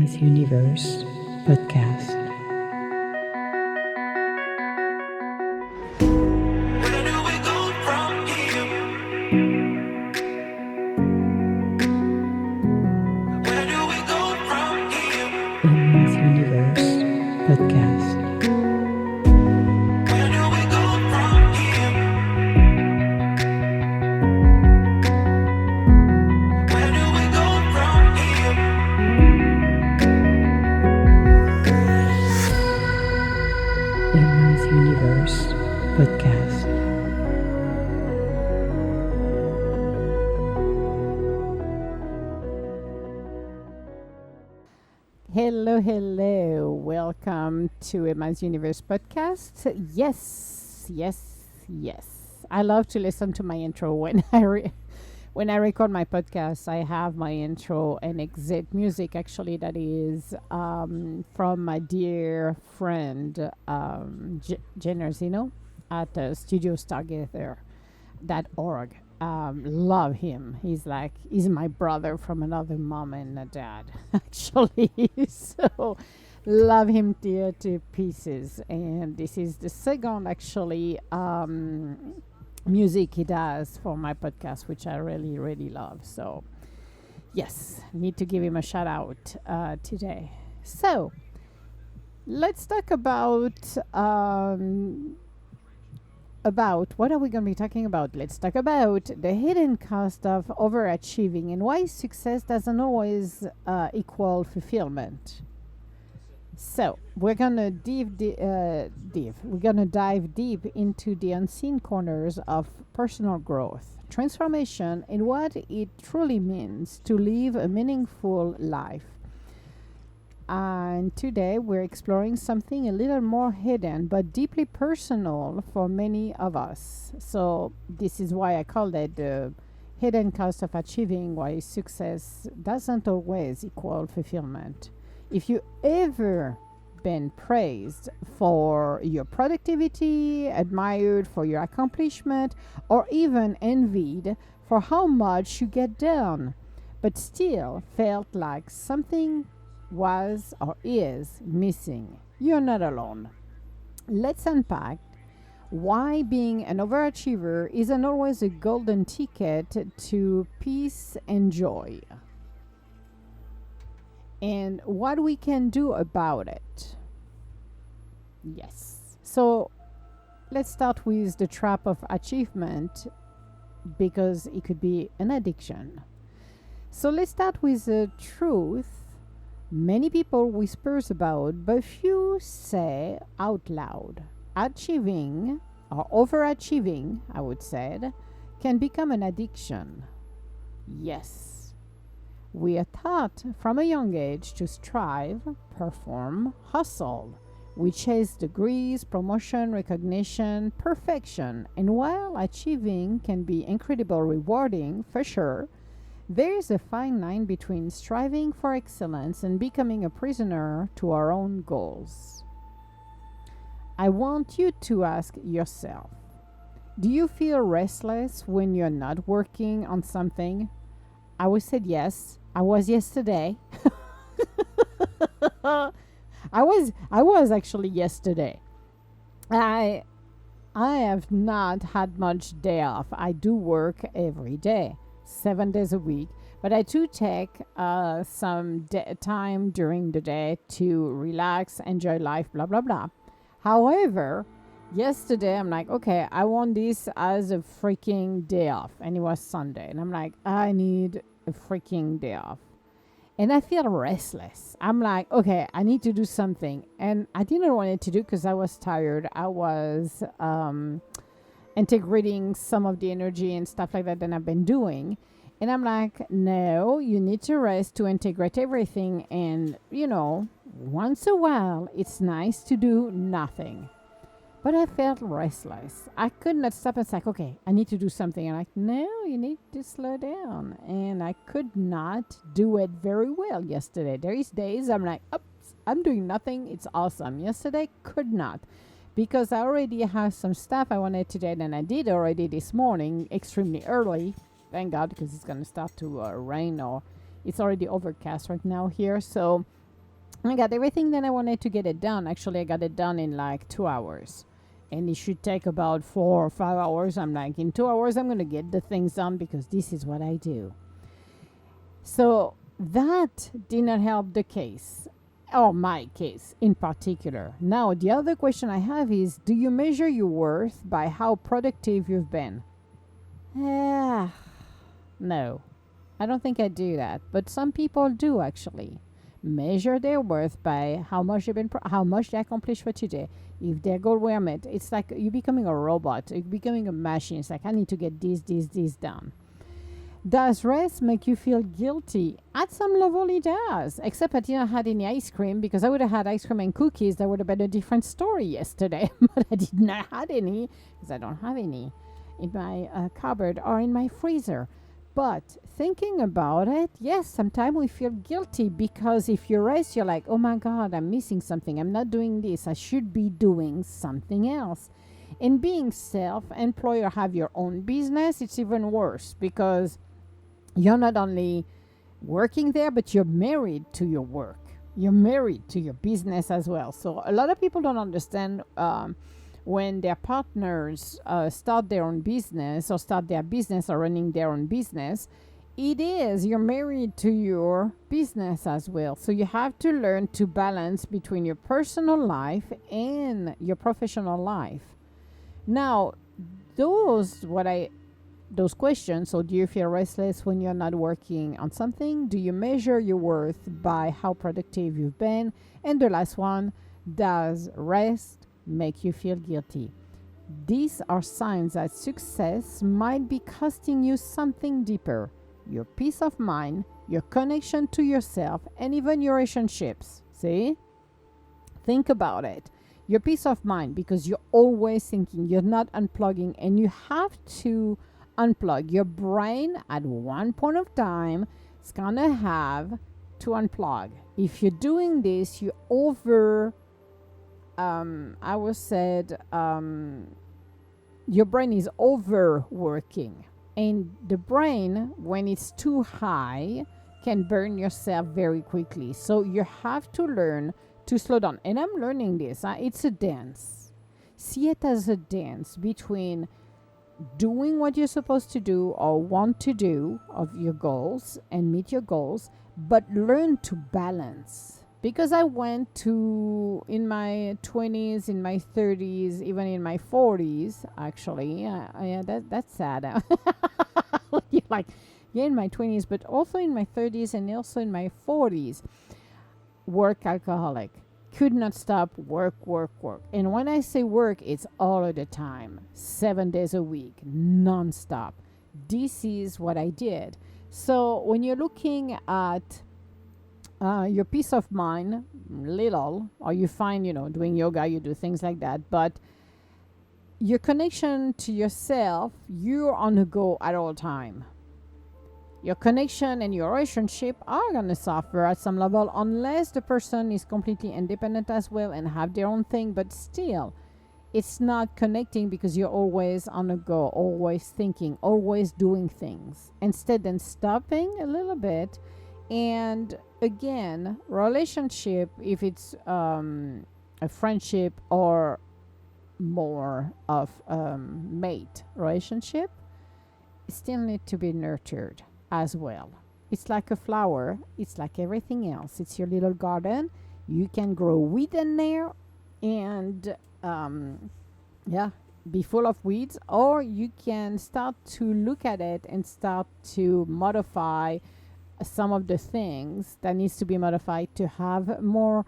Emma's Universe podcast. Where do we go from here? Where do we go from here? Emma's Universe podcast. Where do we go from here? Where do we go from here? Emma's Universe podcast. Hello. Welcome to Emma's Universe podcast. Yes. I love to listen to my intro when when I record my podcast. I have my intro and exit music actually that is from my dear friend Jenner Zeno at Studio Stargazer.org. Love him. He's my brother from another mom and a dad, actually. So love him to pieces. And this is the second actually music he does for my podcast, which I really, really love. So yes, need to give him a shout out today. So let's talk about what are we going to be talking about? Let's talk about the hidden cost of overachieving and why success doesn't always equal fulfillment. So we're gonna dive deep into the unseen corners of personal growth, transformation, and what it truly means to live a meaningful life. And today we're exploring something a little more hidden but deeply personal for many of us. So this is why I call it the hidden cost of achieving, why success doesn't always equal fulfillment. If you ever been praised for your productivity, admired for your accomplishment, or even envied for how much you get done, but still felt like something was or is missing, you're not alone. Let's unpack why being an overachiever isn't always a golden ticket to peace and joy, and what we can do about it. Yes. So let's start with the trap of achievement because it could be an addiction. So let's start with the truth many people whispers about, but few say out loud. Achieving or overachieving, I would say, can become an addiction. Yes. We are taught from a young age to strive, perform, hustle. We chase degrees, promotion, recognition, perfection. And while achieving can be incredibly rewarding, for sure, there is a fine line between striving for excellence and becoming a prisoner to our own goals. I want you to ask yourself, do you feel restless when you're not working on something? I would say yes. I was yesterday. I was actually yesterday. I have not had much day off. I do work every day, 7 days a week, but I do take some time during the day to relax, enjoy life, blah blah blah. However, yesterday I'm like, okay, I want this as a freaking day off, and it was Sunday, and I'm like, I need a freaking day off, and I feel restless. I'm like, okay, I need to do something, and I didn't want it to do because I was tired. I was integrating some of the energy and stuff like that I've been doing. And I'm like, no, you need to rest to integrate everything. And, once a while, it's nice to do nothing. But I felt restless. I could not stop. It's like, okay, I need to do something. I'm like, no, you need to slow down. And I could not do it very well yesterday. There is days I'm like, oops, I'm doing nothing. It's awesome. Yesterday, could not. Because I already have some stuff I wanted to do, and I did already this morning, extremely early. Thank God, because it's going to start to rain, or it's already overcast right now here. So I got everything that I wanted to get it done. Actually, I got it done in like 2 hours. And it should take about 4 or 5 hours. I'm like, in 2 hours, I'm going to get the things done because this is what I do. So that did not help the case, or my case in particular. Now, the other question I have is, do you measure your worth by how productive you've been? No, I don't think I do that. But some people do actually measure their worth by how much how much they accomplished for today. If their goal were met, it's like you're becoming a robot. You're becoming a machine. It's like I need to get this done. Does rest make you feel guilty? At some level, it does. Except I didn't have any ice cream because I would have had ice cream and cookies. That would have been a different story yesterday. But I did not have any because I don't have any in my cupboard or in my freezer. But thinking about it, yes, sometimes we feel guilty because if you rest, you're like, oh my God, I'm missing something. I'm not doing this. I should be doing something else. And being self-employed or have your own business, it's even worse because you're not only working there, but you're married to your work. You're married to your business as well. So a lot of people don't understand when their partners start their own business or start their business or running their own business, it is you're married to your business as well. So you have to learn to balance between your personal life and your professional life. Now, those questions, so do you feel restless when you're not working on something? Do you measure your worth by how productive you've been? And the last one, does rest make you feel guilty? These are signs that success might be costing you something deeper: your peace of mind, your connection to yourself, and even your relationships. See? Think about it. Your peace of mind, because you're always thinking, you're not unplugging, and you have to unplug. Your brain at one point of time is gonna have to unplug. If you're doing this, you your brain is overworking, and the brain, when it's too high, can burn yourself very quickly. So you have to learn to slow down. And I'm learning this. It's a dance. See it as a dance between doing what you're supposed to do or want to do of your goals and meet your goals, but learn to balance. Because I went to, in my 20s, in my 30s, even in my 40s, actually, yeah, that's sad. You're like, yeah, in my 20s, but also in my 30s and also in my 40s, work alcoholic. Could not stop, work. And when I say work, it's all of the time, 7 days a week, non-stop. This is what I did. So when you're looking at your peace of mind, little, or you find, doing yoga, you do things like that, but your connection to yourself, you're on the go at all time. Your connection and your relationship are going to suffer at some level unless the person is completely independent as well and have their own thing, but still it's not connecting because you're always on the go, always thinking, always doing things, instead than stopping a little bit. And again, relationship, if it's a friendship or more of mate relationship, still need to be nurtured as well. It's like a flower. It's like everything else. It's your little garden. You can grow weed in there and be full of weeds, or you can start to look at it and start to modify some of the things that needs to be modified to have more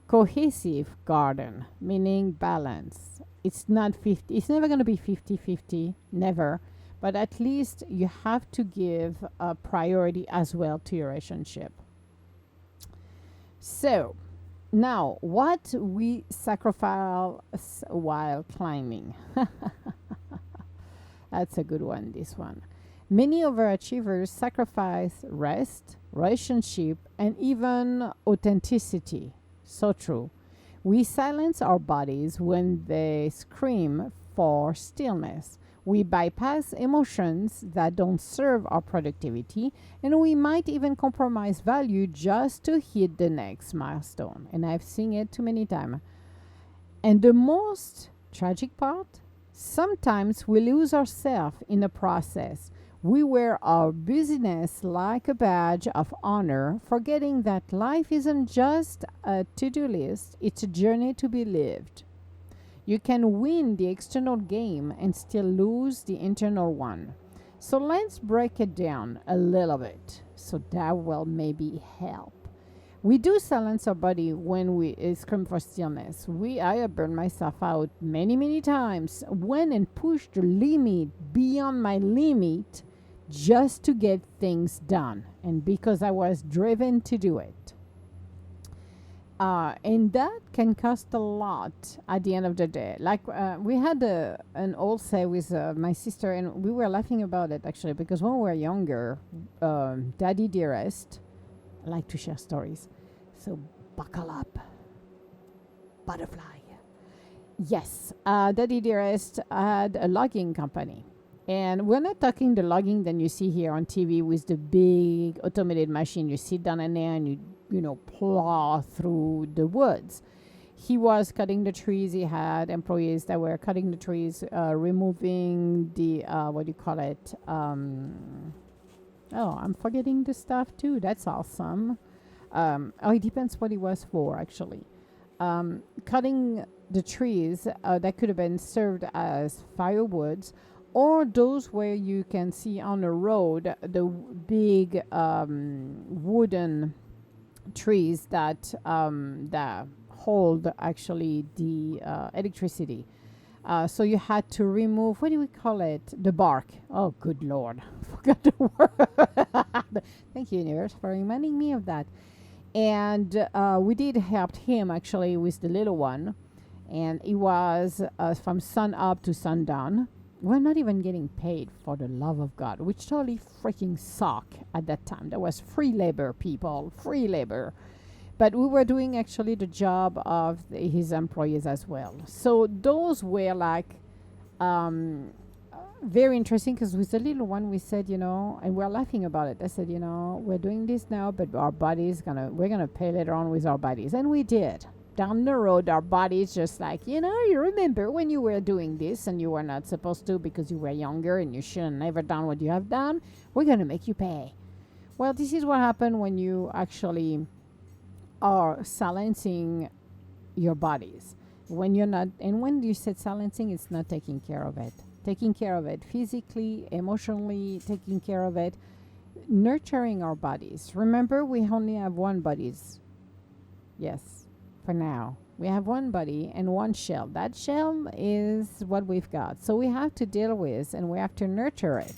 cohesive garden, meaning balance. It's not 50, it's never going to be 50-50, never, but at least you have to give a priority as well to your relationship. So now, what we sacrifice while climbing. That's a good one, this one. Many overachievers sacrifice rest, relationship, and even authenticity. So true. We silence our bodies when they scream for stillness. We bypass emotions that don't serve our productivity, and we might even compromise value just to hit the next milestone. And I've seen it too many times. And the most tragic part, sometimes we lose ourselves in the process. We wear our busyness like a badge of honor, forgetting that life isn't just a to do list, it's a journey to be lived. You can win the external game and still lose the internal one. So let's break it down a little bit so that will maybe help. We do silence our body when we scream for stillness. I have burned myself out many times when and pushed the limit beyond my limit just to get things done and because I was driven to do it. And that can cost a lot at the end of the day. Like we had an old say with my sister, and we were laughing about it actually because when we were younger, Daddy Dearest, I like to share stories. So buckle up, butterfly. Yes, Daddy Dearest had a logging company. And we're not talking the logging that you see here on TV with the big automated machine. You sit down in there and you know, plow through the woods. He was cutting the trees. He had employees that were cutting the trees, removing the, what do you call it? Oh, I'm forgetting the stuff too. That's awesome. It depends what it was for, actually. Cutting the trees that could have been served as firewoods, or those where you can see on the road the big wooden trees that hold actually the electricity. So you had to remove, what do we call it? The bark. Oh, good Lord. Forgot the word. Thank you, universe, for reminding me of that. And we did help him actually with the little one. And it was from sun up to sundown. We're not even getting paid, for the love of God, which totally freaking sucked at that time. That was free labor, people, free labor. But we were doing actually the job of his employees as well. So those were like very interesting because with the little one, we said, you know, and we're laughing about it. I said, you know, we're doing this now, but our bodies we're gonna pay later on with our bodies, and we did. Down the road, our bodies just like, you know, you remember when you were doing this and you were not supposed to because you were younger and you should have never done what you have done. We're gonna make you pay. Well, this is what happened when you actually are silencing your bodies. When you're not, and when you said silencing, it's not taking care of it. Taking care of it physically, emotionally, taking care of it, nurturing our bodies. Remember, we only have one bodies. Yes, for now. We have one body and one shell. That shell is what we've got. So we have to deal with and we have to nurture it.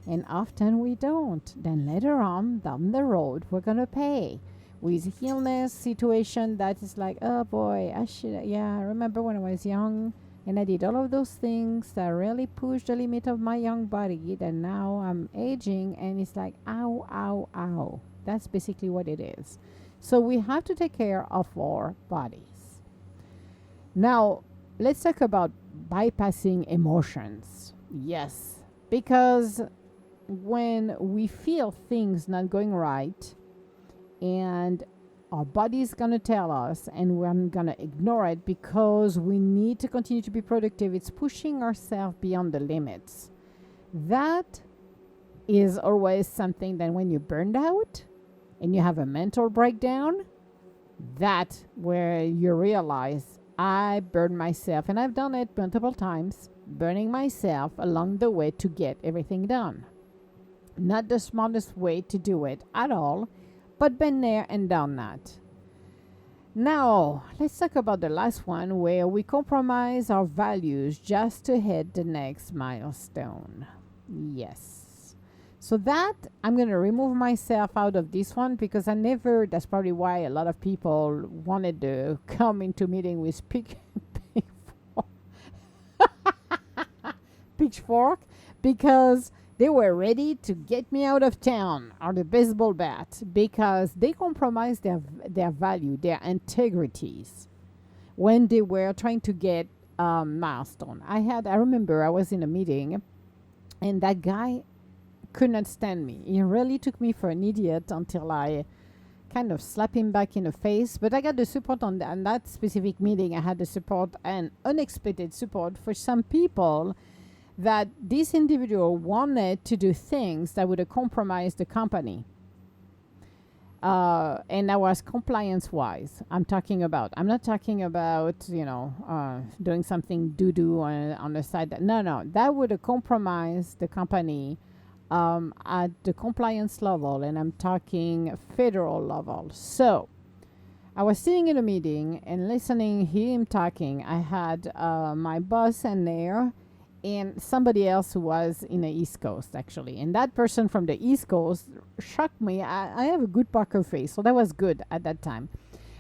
And often we don't. Then later on, down the road, we're going to pay. With illness situation that is like, oh boy, I remember when I was young and I did all of those things that really pushed the limit of my young body. Then now I'm aging and it's like, ow, ow, ow. That's basically what it is. So we have to take care of our bodies. Now, let's talk about bypassing emotions. Yes, because when we feel things not going right, and our body is going to tell us and we're going to ignore it because we need to continue to be productive. It's pushing ourselves beyond the limits. That is always something that when you're burned out and you have a mental breakdown, that's where you realize I burned myself, and I've done it multiple times, burning myself along the way to get everything done. Not the smartest way to do it at all, but been there and done that. Now, let's talk about the last one where we compromise our values just to hit the next milestone. Yes. So that, I'm going to remove myself out of this one because that's probably why a lot of people wanted to come into meeting with pitchfork because they were ready to get me out of town or the baseball bat because they compromised their value, their integrities when they were trying to get milestone. I remember I was in a meeting, and that guy could not stand me. He really took me for an idiot until I kind of slapped him back in the face. But I got the support on that specific meeting. I had the support and unexpected support for some people that this individual wanted to do things that would compromise the company. And that was compliance wise. I'm not talking about, doing something doo-doo on the side. No, that would compromise the company at the compliance level, and I'm talking federal level. So I was sitting in a meeting and listening him talking. I had my boss in there and somebody else who was in the East Coast, actually. And that person from the East Coast shocked me. I have a good poker face, so that was good at that time.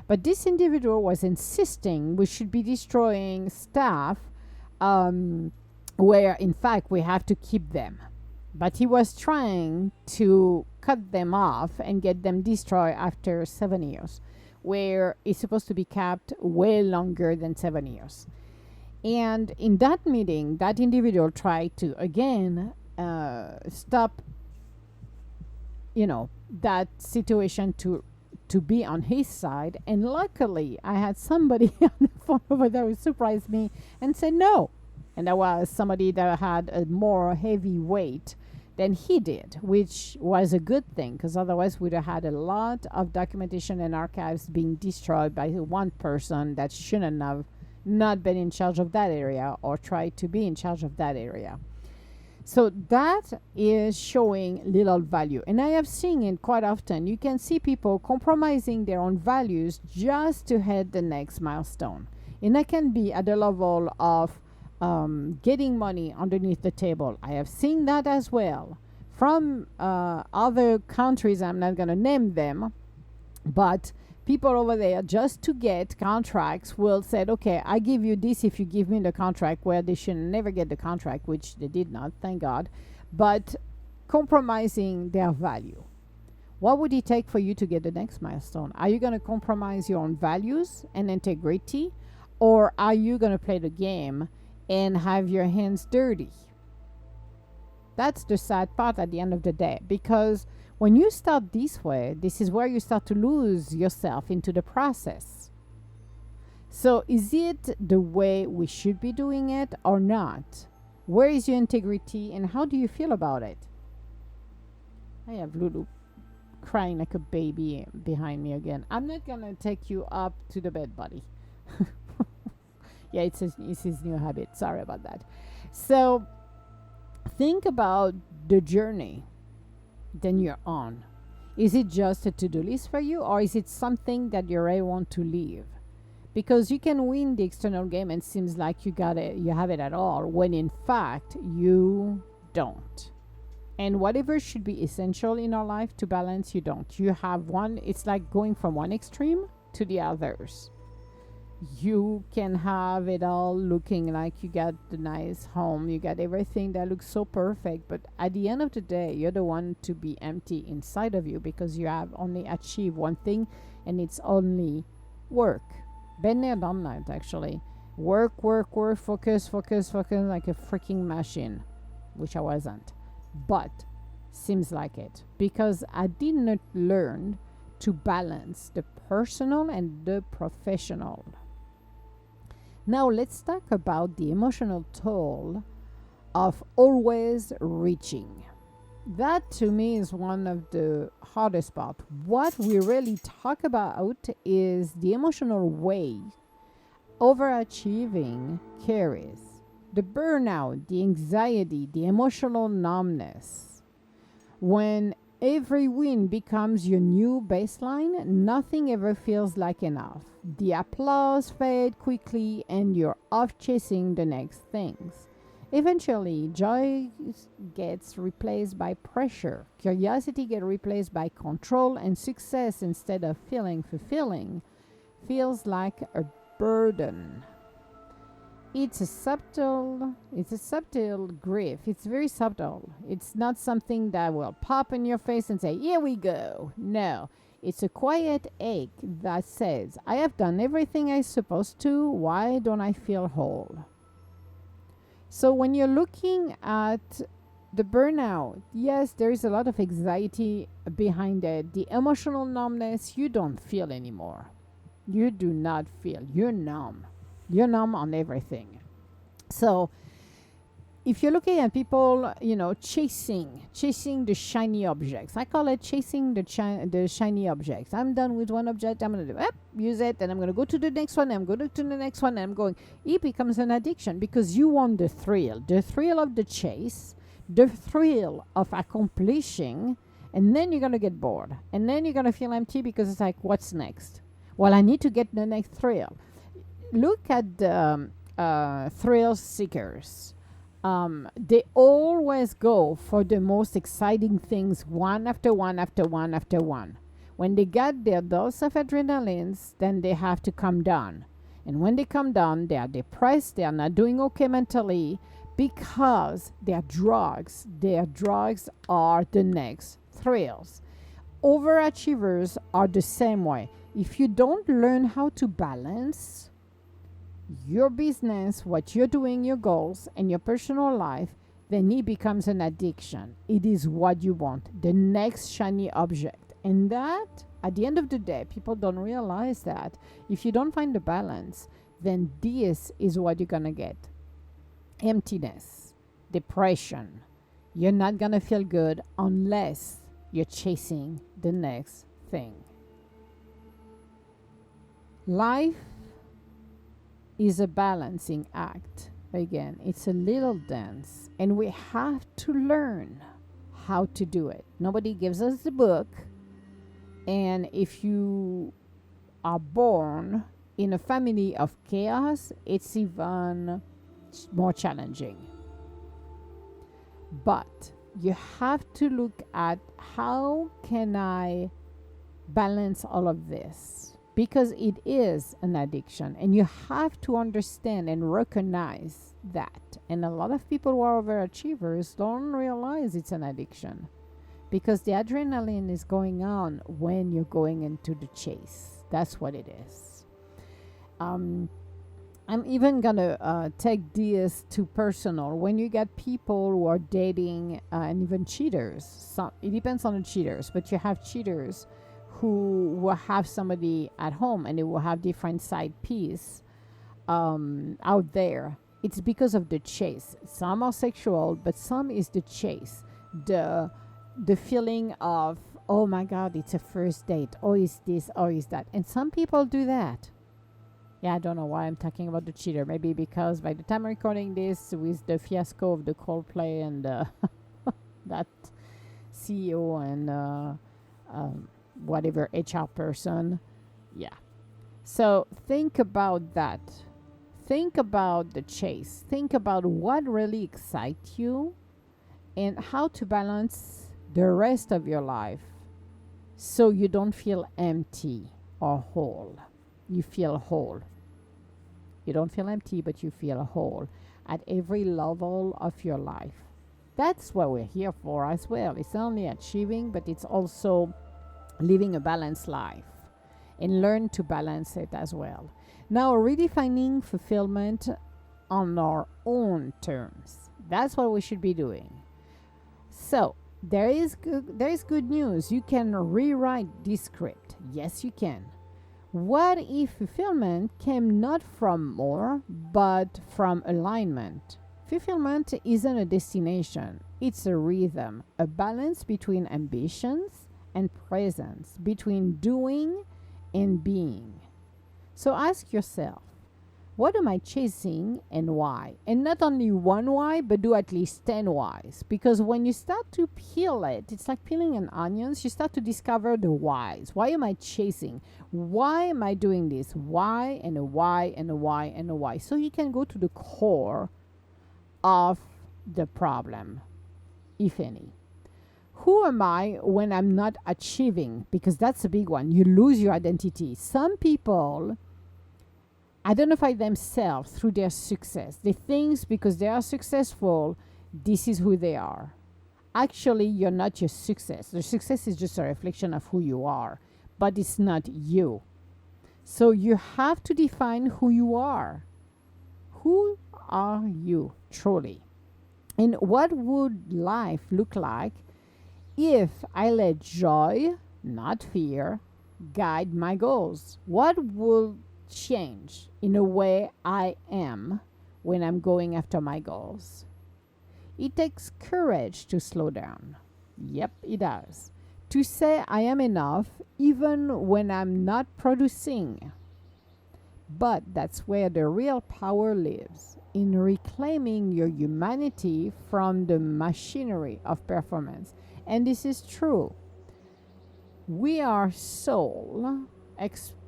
But this individual was insisting we should be destroying staff where, in fact, we have to keep them. But he was trying to cut them off and get them destroyed after 7 years, where it's supposed to be kept way longer than 7 years. And in that meeting, that individual tried to, again, stop, that situation to be on his side. And luckily, I had somebody on the phone over there who surprised me and said no. And that was somebody that had a more heavy weight than he did, which was a good thing, because otherwise we'd have had a lot of documentation and archives being destroyed by one person that shouldn't have not been in charge of that area or tried to be in charge of that area. So that is showing little value. And I have seen it quite often. You can see people compromising their own values just to hit the next milestone. And that can be at the level of getting money underneath the table. I have seen that as well from other countries. I'm not going to name them, but people over there, just to get contracts, will say, okay, I give you this if you give me the contract, where they should never get the contract, which they did not, thank God, but compromising their value. What would it take for you to get the next milestone? Are you going to compromise your own values and integrity, or are you going to play the game and have your hands dirty? That's the sad part at the end of the day, because when you start this way, this is where you start to lose yourself into the process. So is it the way we should be doing it or not? Where is your integrity and how do you feel about it? I have Lulu crying like a baby behind me again. I'm not going to take you up to the bed, buddy. Yeah, it's his new habit. Sorry about that. So think about the journey then you're on. Is it just a to-do list for you, or is it something that you really want to live? Because you can win the external game and it seems like you have it at all, when in fact you don't. And whatever should be essential in our life to balance, you don't. You have one. It's like going from one extreme to the others. You can have it all looking like you got the nice home, you got everything that looks so perfect, but at the end of the day, you're the one to be empty inside of you, because you have only achieved one thing, and it's only work. Been there, done that, actually. Work, focus like a freaking machine, which I wasn't, but seems like it, because I did not learn to balance the personal and the professional. Now let's talk about the emotional toll of always reaching. That to me is one of the hardest part. What we really talk about is the emotional weight overachieving carries. The burnout, the anxiety, the emotional numbness. When every win becomes your new baseline, nothing ever feels like enough. The applause fades quickly and you're off chasing the next things. Eventually, joy gets replaced by pressure. Curiosity gets replaced by control, and success, instead of feeling fulfilling, feels like a burden. It's a subtle grief. It's very subtle. It's not something that will pop in your face and say, here we go. No. It's a quiet ache that says, I have done everything I'm supposed to. Why don't I feel whole? So when you're looking at the burnout, yes, there is a lot of anxiety behind it. The emotional numbness, you don't feel anymore. You do not feel. You're numb. You're numb on everything. So if you're looking at people, chasing the shiny objects, I call it chasing the shiny objects. I'm done with one object, I'm going to use it, and I'm going to go to the next one, and I'm going to the next one, and I'm going. It becomes an addiction because you want the thrill of the chase, the thrill of accomplishing, and then you're going to get bored, and then you're going to feel empty because it's like, what's next? Well, I need to get the next thrill. Look at the thrill seekers. They always go for the most exciting things, one after one after one after one. When they get their dose of adrenalines, then they have to come down. And when they come down, they are depressed, they are not doing okay mentally because their drugs are the next thrills. Overachievers are the same way. If you don't learn how to balance your business, what you're doing, your goals, and your personal life, then it becomes an addiction. It is what you want, the next shiny object. And that, at the end of the day, people don't realize that if you don't find the balance, then this is what you're going to get. Emptiness, depression. You're not going to feel good unless you're chasing the next thing. Life is a balancing act. Again, it's a little dance, and we have to learn how to do it. Nobody gives us the book, and if you are born in a family of chaos, it's even more challenging. But you have to look at how can I balance all of this, because it is an addiction, and you have to understand and recognize that. And a lot of people who are overachievers don't realize it's an addiction because the adrenaline is going on when you're going into the chase. That's what it is. I'm even gonna take this to personal. When you get people who are dating and even cheaters, it depends on the cheaters, but you have cheaters who will have somebody at home and they will have different side piece out there. It's because of the chase. Some are sexual, but some is the chase. The feeling of, oh my God, it's a first date. Oh, is this, or is that. And some people do that. Yeah, I don't know why I'm talking about the cheater. Maybe because by the time I'm recording this, with the fiasco of the Coldplay and that CEO and whatever HR person. Yeah. So think about that. Think about the chase. Think about what really excites you and how to balance the rest of your life so you don't feel empty or whole. You feel whole. You don't feel empty, but you feel whole at every level of your life. That's what we're here for as well. It's not only achieving, but it's also living a balanced life and learn to balance it as well. Now, redefining fulfillment on our own terms. That's what we should be doing. So, there is good news. You can rewrite this script. Yes, you can. What if fulfillment came not from more, but from alignment? Fulfillment isn't a destination. It's a rhythm, a balance between ambitions and presence, between doing and being. So ask yourself, what am I chasing and why? And not only one why, but do at least 10 whys. Because when you start to peel it, it's like peeling an onion. You start to discover the whys. Why am I chasing? Why am I doing this? Why and a why and a why and a why. So you can go to the core of the problem, if any. Who am I when I'm not achieving? Because that's a big one. You lose your identity. Some people identify themselves through their success. They think because they are successful, this is who they are. Actually, you're not your success. The success is just a reflection of who you are. but it's not you. So you have to define who you are. Who are you truly? And what would life look like if I let joy, not fear, guide my goals? What will change in the way I am when I'm going after my goals? It takes courage to slow down. Yep, it does. To say I am enough even when I'm not producing. But that's where the real power lives, in reclaiming your humanity from the machinery of performance. And this is true. We are soul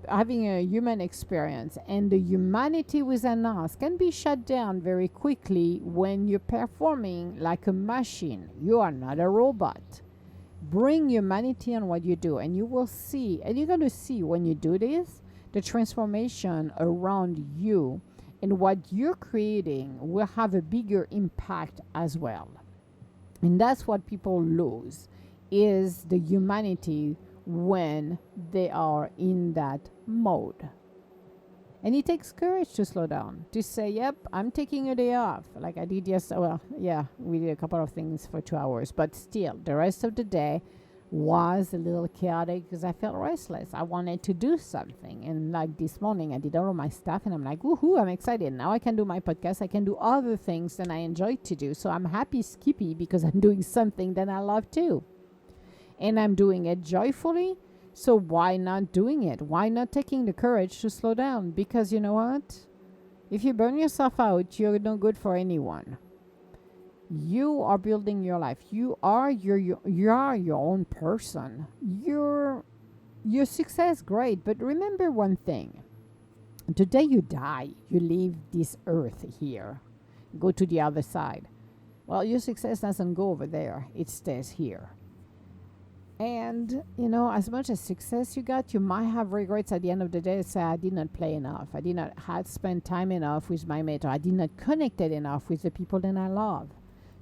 having a human experience, and the humanity within us can be shut down very quickly when you're performing like a machine. You are not a robot. Bring humanity on what you do, and you will see, and you're going to see when you do this, the transformation around you and what you're creating will have a bigger impact as well. And that's what people lose, is the humanity when they are in that mode. And it takes courage to slow down, to say, yep, I'm taking a day off. Like I did yesterday. Well, yeah, we did a couple of things for 2 hours, but still, the rest of the day was a little chaotic because I felt restless. I wanted to do something. And like this morning, I did all of my stuff and I'm like, woohoo, I'm excited. Now I can do my podcast. I can do other things that I enjoy to do. So I'm happy, skippy, because I'm doing something that I love too. And I'm doing it joyfully. So why not doing it? Why not taking the courage to slow down? Because you know what? If you burn yourself out, you're no good for anyone. You are building your life. You are your own person. Your success, great. But remember one thing. The day you die, you leave this earth here. Go to the other side. Well, your success doesn't go over there. It stays here. And, you know, as much as success you got, you might have regrets at the end of the day. Say, I did not play enough. I did not have spent time enough with my mate. Or I did not connected enough with the people that I love.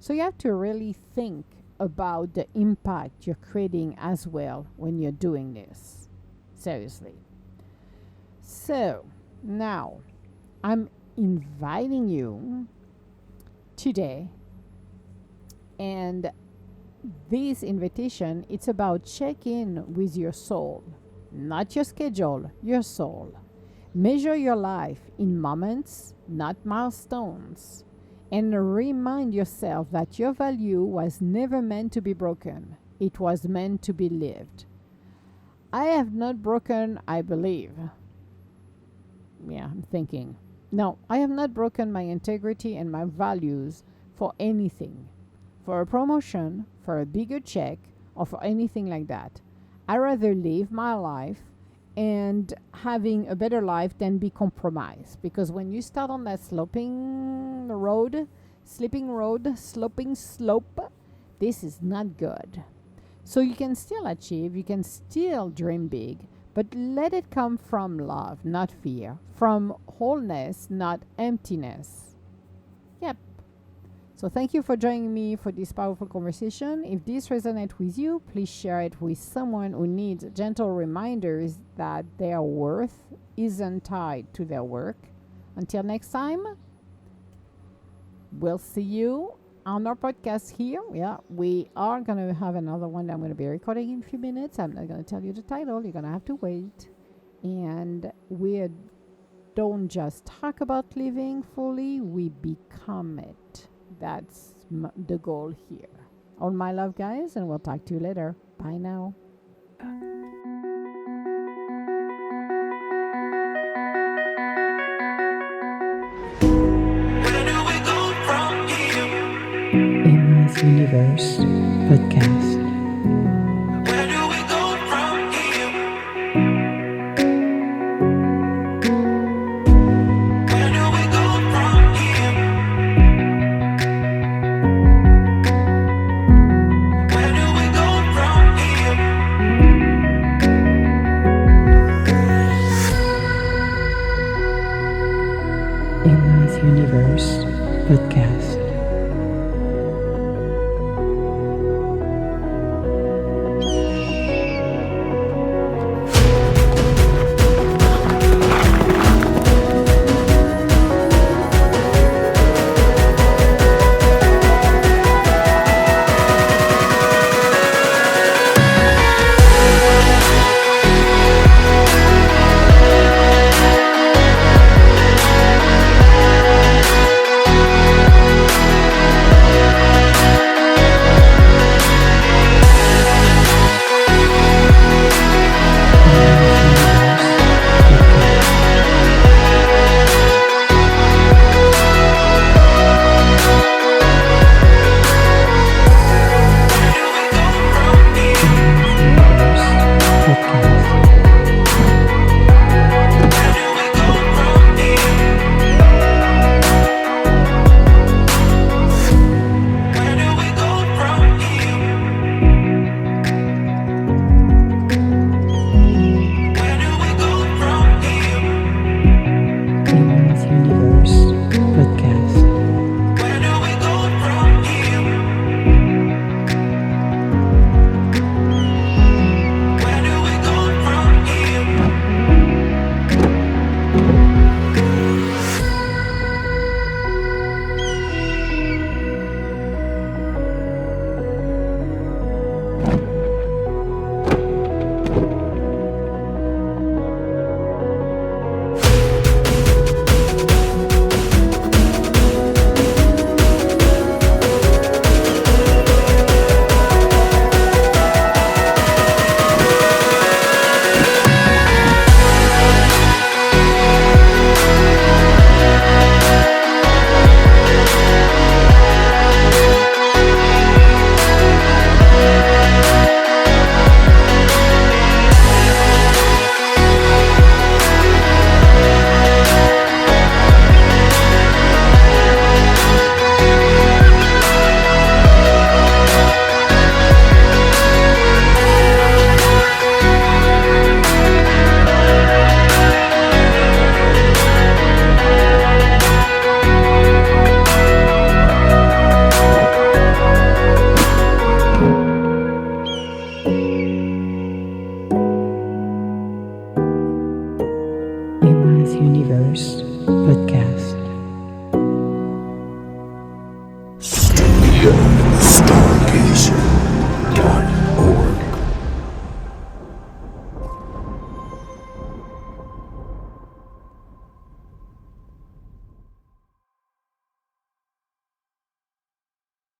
So you have to really think about the impact you're creating as well when you're doing this. Seriously. So, now, I'm inviting you today, and this invitation, it's about check in with your soul, not your schedule, your soul. Measure your life in moments, not milestones, and remind yourself that your value was never meant to be broken. It was meant to be lived. I have not broken, I believe. Yeah, I'm thinking. No, I have not broken my integrity and my values for anything. For a promotion, for a bigger check, or for anything like that. I rather live my life and having a better life than be compromised. Because when you start on that sloping slope, this is not good. So you can still achieve, you can still dream big, but let it come from love, not fear, from wholeness, not emptiness. Yep. So thank you for joining me for this powerful conversation. If this resonates with you, please share it with someone who needs gentle reminders that their worth isn't tied to their work. Until next time, we'll see you on our podcast here. Yeah, we are going to have another one that I'm going to be recording in a few minutes. I'm not going to tell you the title. You're going to have to wait. And we don't just talk about living fully, we become it. That's the goal here. All my love, guys, and we'll talk to you later. Bye now. Where do we go from here? Emma's Universe Podcast. Where do we go from here? Where do we go from here? Where do we go from here? Emma's Universe Podcast.